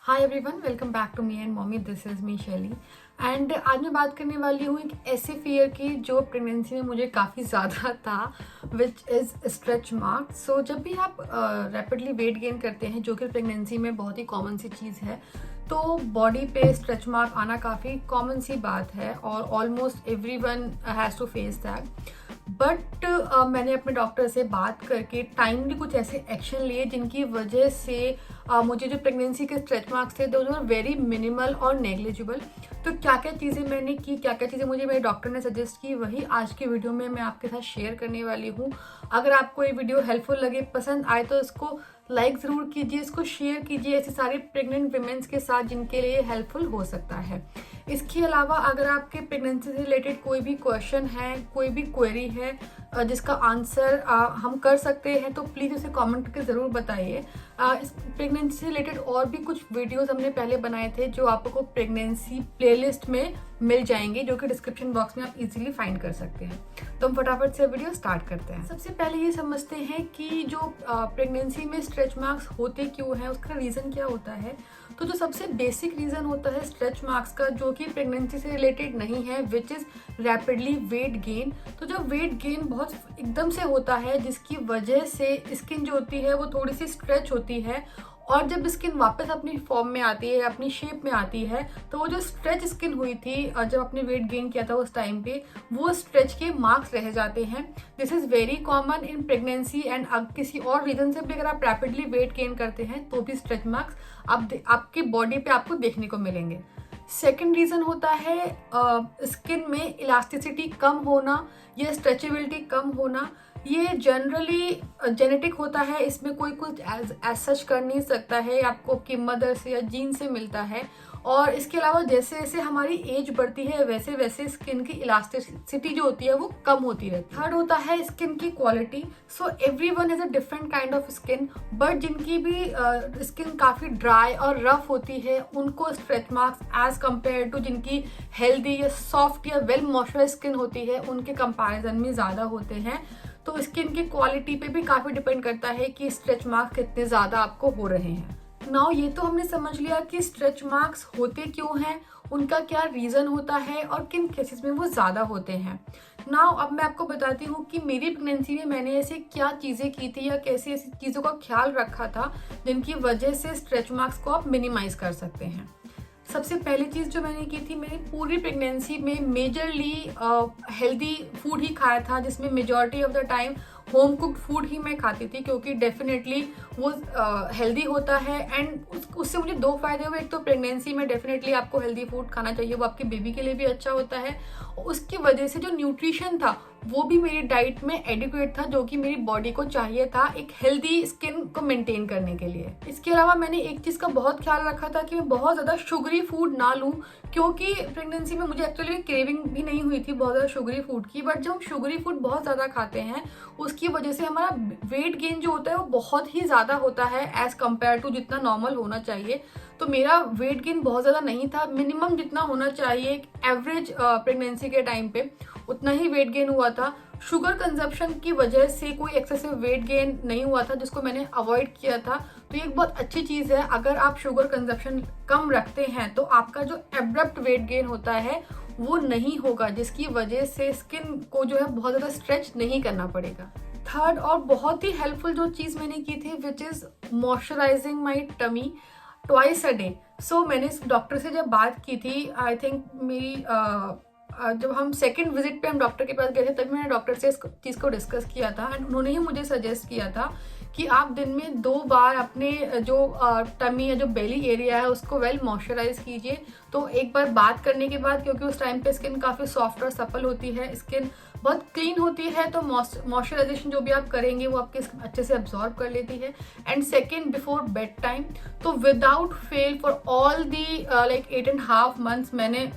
Hi everyone, welcome back to me and mommy. This is me Shaily एंड आज मैं बात करने वाली हूँ एक ऐसे फियर की जो प्रेगनेंसी में मुझे काफ़ी ज़्यादा था, विच इज़ स्ट्रेच मार्क्स। सो जब भी आप रैपिडली वेट गेन करते हैं, जो कि प्रेगनेंसी में बहुत ही कॉमन सी चीज़ है, तो बॉडी पे स्ट्रेच मार्क आना काफ़ी कॉमन सी बात है और almost everyone has to face that. But मैंने अपने डॉक्टर से बात करके टाइमली कुछ ऐसे एक्शन लिए जिनकी वजह से मुझे जो प्रेगनेंसी के स्ट्रेच मार्क्स थे दोज वर वेरी मिनिमल और नेग्लिजिबल। तो क्या क्या चीज़ें मैंने की, क्या क्या चीज़ें मुझे मेरे डॉक्टर ने सजेस्ट की, वही आज की वीडियो में मैं आपके साथ शेयर करने वाली हूँ। अगर आपको ये वीडियो हेल्पफुल लगे, पसंद आए, तो इसको लाइक ज़रूर कीजिए, इसको शेयर कीजिए ऐसे सारे प्रेग्नेंट वुमेन्स के साथ जिनके लिए हेल्पफुल हो सकता है। इसके अलावा अगर आपके प्रेगनेंसी से रिलेटेड कोई भी क्वेश्चन है, कोई भी क्वेरी है जिसका आंसर हम कर सकते हैं, तो प्लीज़ उसे कमेंट करके ज़रूर बताइए। इस प्रेगनेंसी से रिलेटेड और भी कुछ वीडियोस हमने पहले बनाए थे जो आपको प्रेगनेंसी प्लेलिस्ट में मिल जाएंगे, जो कि डिस्क्रिप्शन बॉक्स में आप इजीली फाइंड कर सकते हैं। तो हम फटाफट से वीडियो स्टार्ट करते हैं। सबसे पहले ये समझते हैं कि जो प्रेगनेंसी में स्ट्रेच मार्क्स होते क्यों हैं, उसका रीज़न क्या होता है। तो जो सबसे बेसिक रीज़न होता है स्ट्रेच मार्क्स का, जो कि प्रेगनेंसी से रिलेटेड नहीं है, which is rapidly weight gain. तो जब वेट गेन बहुत एकदम से होता है, जिसकी वजह से स्किन जो होती है वो थोड़ी सी स्ट्रेच होती है, और जब स्किन वापस अपनी फॉर्म में आती है, अपनी शेप में आती है, तो वो जो स्ट्रेच स्किन हुई थी जब आपने वेट गेन किया था उस टाइम पे, वो स्ट्रेच के मार्क्स रह जाते हैं। This is very common in pregnancy and अब किसी और रीजन से भी अगर आप रैपिडली वेट गेन करते हैं तो भी स्ट्रेच मार्क्स आपकी बॉडी पे आपको देखने को मिलेंगे। सेकेंड रीज़न होता है स्किन में इलास्टिसिटी कम होना या स्ट्रेचेबिलिटी कम होना। ये जनरली जेनेटिक होता है, इसमें कोई कुछ एज सच कर नहीं सकता है, आपको आपकी मदर से या जीन से मिलता है। और इसके अलावा जैसे जैसे हमारी एज बढ़ती है वैसे वैसे स्किन की इलास्टिसिटी जो होती है वो कम होती रहती है। थर्ड होता है स्किन की quality. So everyone has a different kind of skin, but जिनकी भी स्किन काफ़ी ड्राई और रफ होती है उनको stretch marks as compare to जिनकी हेल्दी या सॉफ्ट या वेल मॉइस्चराइज स्किन होती है उनके कंपैरिजन में ज़्यादा होते हैं। तो स्किन की क्वालिटी पे भी काफ़ी डिपेंड करता है कि स्ट्रेच मार्क्स कितने ज़्यादा आपको हो रहे हैं। नाउ ये तो हमने समझ लिया कि स्ट्रेच मार्क्स होते क्यों हैं, उनका क्या रीज़न होता है और किन केसेस में वो ज़्यादा होते हैं। नाउ अब मैं आपको बताती हूँ कि मेरी प्रेगनेंसी में मैंने ऐसे क्या चीज़ें की थी या कैसी ऐसी चीज़ों का ख्याल रखा था जिनकी वजह से स्ट्रेच मार्क्स को आप मिनिमाइज कर सकते हैं। सबसे पहली चीज़ जो मैंने की थी, मैंने पूरी प्रेगनेंसी में मेजरली हेल्दी फूड ही खाया था, जिसमें majority of the time home cooked food ही मैं खाती थी, क्योंकि डेफिनेटली वो हेल्दी होता है। एंड उससे मुझे दो फायदे हुए। एक तो प्रेगनेंसी में डेफिनेटली आपको हेल्दी फूड खाना चाहिए, वो आपके बेबी के लिए भी अच्छा होता है। उसकी वजह से जो न्यूट्रिशन था वो भी मेरी डाइट में एडिक्वेट था, जो कि मेरी बॉडी को चाहिए था एक हेल्दी स्किन को मेंटेन करने के लिए। इसके अलावा मैंने एक चीज़ का बहुत ख्याल रखा था कि मैं बहुत ज़्यादा शुगरी फूड ना लूँ, क्योंकि प्रेगनेंसी में मुझे एक्चुअली क्रेविंग भी नहीं हुई थी बहुत ज़्यादा शुगरी फूड की। बट जब हम शुगरी फूड बहुत ज़्यादा खाते हैं उसकी वजह से हमारा वेट गेन जो होता है वो बहुत ही ज़्यादा होता है एज कम्पेयर टू जितना नॉर्मल होना चाहिए। तो मेरा वेट गेन बहुत ज़्यादा नहीं था, मिनिमम जितना होना चाहिए एवरेज प्रेगनेंसी के टाइम पे उतना ही वेट गेन हुआ था। शुगर कंजप्शन की वजह से कोई एक्सेसिव वेट गेन नहीं हुआ था, जिसको मैंने अवॉइड किया था। तो ये एक बहुत अच्छी चीज़ है, अगर आप शुगर कंजप्शन कम रखते हैं तो आपका जो एब्रप्ट वेट गेन होता है वो नहीं होगा, जिसकी वजह से स्किन को जो है बहुत ज़्यादा स्ट्रेच नहीं करना पड़ेगा। थर्ड और बहुत ही हेल्पफुल जो चीज़ मैंने की थी, which is moisturising my tummy twice a day. सो मैंने इस डॉक्टर से जब बात की थी, आई थिंक मेरी जब हम सेकंड विजिट पे हम डॉक्टर के पास गए थे, तभी मैंने डॉक्टर से इस चीज़ को डिस्कस किया था। एंड उन्होंने ही मुझे सजेस्ट किया था कि आप दिन में 2 बार अपने जो टमी या जो बेली एरिया है उसको वेल मॉइस्चराइज कीजिए। तो एक बार बात करने के बाद, क्योंकि उस टाइम पे स्किन काफ़ी सॉफ्ट और सपल होती है, स्किन बहुत क्लीन होती है, तो मॉइस्चराइजेशन जो भी आप करेंगे वो आपके स्किन अच्छे से अब्जॉर्ब कर लेती है। And second, before bed time, तो without fail for all the like 8.5 months मैंने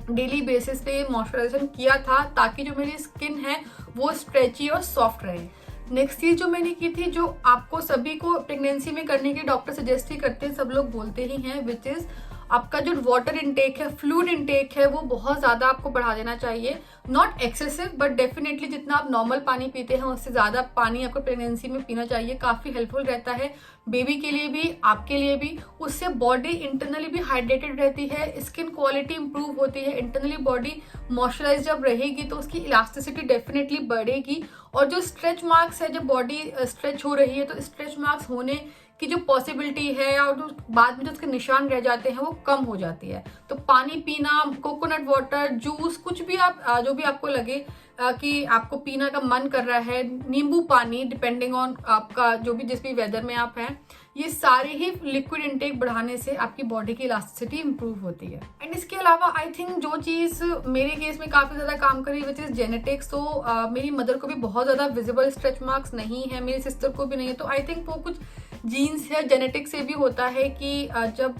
डेली बेसिस पे मॉइस्चराइजेशन किया था, ताकि जो मेरी स्किन है वो स्ट्रेची और सॉफ्ट रहे। नेक्स्ट चीज़ जो मैंने की थी, जो आपको सभी को प्रेगनेंसी में करने के डॉक्टर सजेस्ट ही करते हैं, सब लोग बोलते ही हैं, विच इज़ आपका जो वाटर इनटेक है, फ्लूइड इनटेक है, वो बहुत ज़्यादा आपको बढ़ा देना चाहिए। नॉट एक्सेसिव बट डेफिनेटली जितना आप नॉर्मल पानी पीते हैं उससे ज़्यादा पानी आपको प्रेगनेंसी में पीना चाहिए। काफ़ी हेल्पफुल रहता है बेबी के लिए भी, आपके लिए भी। उससे बॉडी इंटरनली भी हाइड्रेटेड रहती है, स्किन क्वालिटी इंप्रूव होती है, इंटरनली बॉडी मॉइस्चराइज जब रहेगी तो उसकी इलास्टिसिटी डेफिनेटली बढ़ेगी। और जो स्ट्रेच मार्क्स है, जब बॉडी स्ट्रेच हो रही है तो स्ट्रेच मार्क्स होने की जो पॉसिबिलिटी है और जो बाद में जो उसके निशान रह जाते हैं वो कम हो जाती है। तो पानी पीना, कोकोनट वाटर, जूस, कुछ भी आप जो भी आपको लगे कि आपको पीना का मन कर रहा है, नींबू पानी, डिपेंडिंग ऑन आपका जो भी जिस भी वेदर में आप हैं, ये सारे ही लिक्विड इनटेक बढ़ाने से आपकी बॉडी की इलास्टिसिटी इंप्रूव होती है। एंड इसके अलावा आई थिंक जो चीज़ मेरे केस में काफ़ी ज़्यादा काम करी विच इज़ जेनेटिक्स। तो मेरी मदर को भी बहुत ज़्यादा विजिबल स्ट्रेच मार्क्स नहीं है, मेरी सिस्टर को भी नहीं है। तो आई थिंक वो कुछ जीन्स या जेनेटिक्स से भी होता है कि जब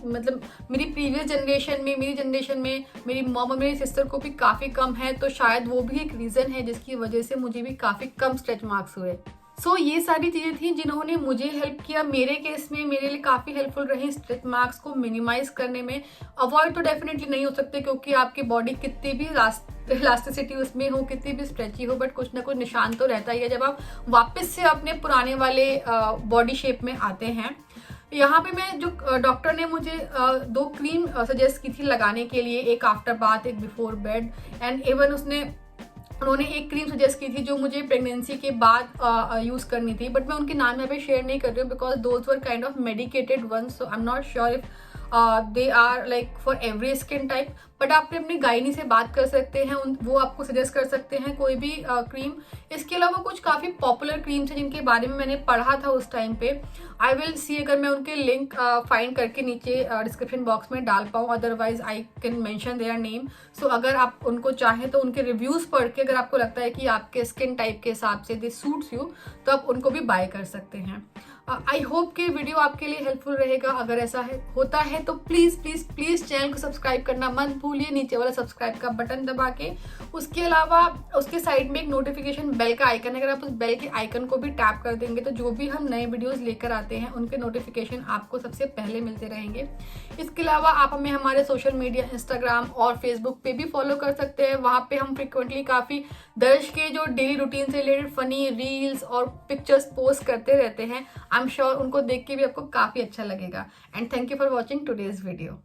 मतलब मेरी प्रीवियस जनरेशन में, मेरी जनरेशन में मेरी मॉम और मेरी सिस्टर को भी काफ़ी कम है, तो शायद वो भी एक रीज़न है जिसकी वजह से मुझे भी काफ़ी कम स्ट्रेच मार्क्स हुए। सो ये सारी चीज़ें थी जिन्होंने मुझे हेल्प किया। मेरे केस में मेरे लिए काफ़ी हेल्पफुल रही स्ट्रेच मार्क्स को मिनिमाइज करने में। अवॉइड तो डेफिनेटली नहीं हो सकते क्योंकि आपकी बॉडी कितनी भी इलास्टिसिटी उसमें हो, कितनी भी स्ट्रेची हो, बट कुछ ना कुछ निशान तो रहता ही है जब आप वापस से अपने पुराने वाले बॉडी शेप में आते हैं। यहाँ पे मैं जो डॉक्टर ने मुझे 2 क्रीम सजेस्ट की थी लगाने के लिए, एक आफ्टर बाथ, एक बिफोर बेड। एंड इवन उन्होंने एक क्रीम सजेस्ट की थी जो मुझे प्रेगनेंसी के बाद यूज़ करनी थी, बट मैं उनके नाम यहाँ पे शेयर नहीं कर रही हूँ because those were kind of medicated ones, so I am not sure if they are like for every skin type. But आप अपनी गायनी से बात कर सकते हैं, वो आपको सजेस्ट कर सकते हैं कोई भी क्रीम। इसके अलावा कुछ काफ़ी पॉपुलर क्रीम्स हैं जिनके बारे में मैंने पढ़ा था उस टाइम पे। आई विल सी अगर मैं उनके लिंक फाइंड करके नीचे डिस्क्रिप्शन बॉक्स में डाल पाऊँ, otherwise I can mention their name. So अगर आप उनको चाहें तो उनके रिव्यूज़ पढ़ के अगर आपको लगता है कि आपके स्किन टाइप के हिसाब से दिस सूट्स यू, तो आप उनको भी बाय कर सकते हैं। आई होप कि वीडियो आपके लिए हेल्पफुल रहेगा। अगर ऐसा होता है तो प्लीज़ प्लीज़ प्लीज़ चैनल को सब्सक्राइब करना मत भूलिए, नीचे वाला सब्सक्राइब का बटन दबा के। उसके अलावा उसके साइड में एक नोटिफिकेशन बेल का आइकन है, अगर आप उस बेल के आइकन को भी टैप कर देंगे तो जो भी हम नए वीडियोस लेकर आते हैं उनके नोटिफिकेशन आपको सबसे पहले मिलते रहेंगे। इसके अलावा आप हमें हमारे सोशल मीडिया इंस्टाग्राम और फेसबुक पे भी फॉलो कर सकते हैं। वहाँ पे हम फ्रिक्वेंटली काफ़ी दर्श के जो डेली रूटीन से रिलेटेड फनी रील्स और पिक्चर्स पोस्ट करते रहते हैं। आई एम श्योर उनको देख के भी आपको काफ़ी अच्छा लगेगा। And thank you for watching today's video.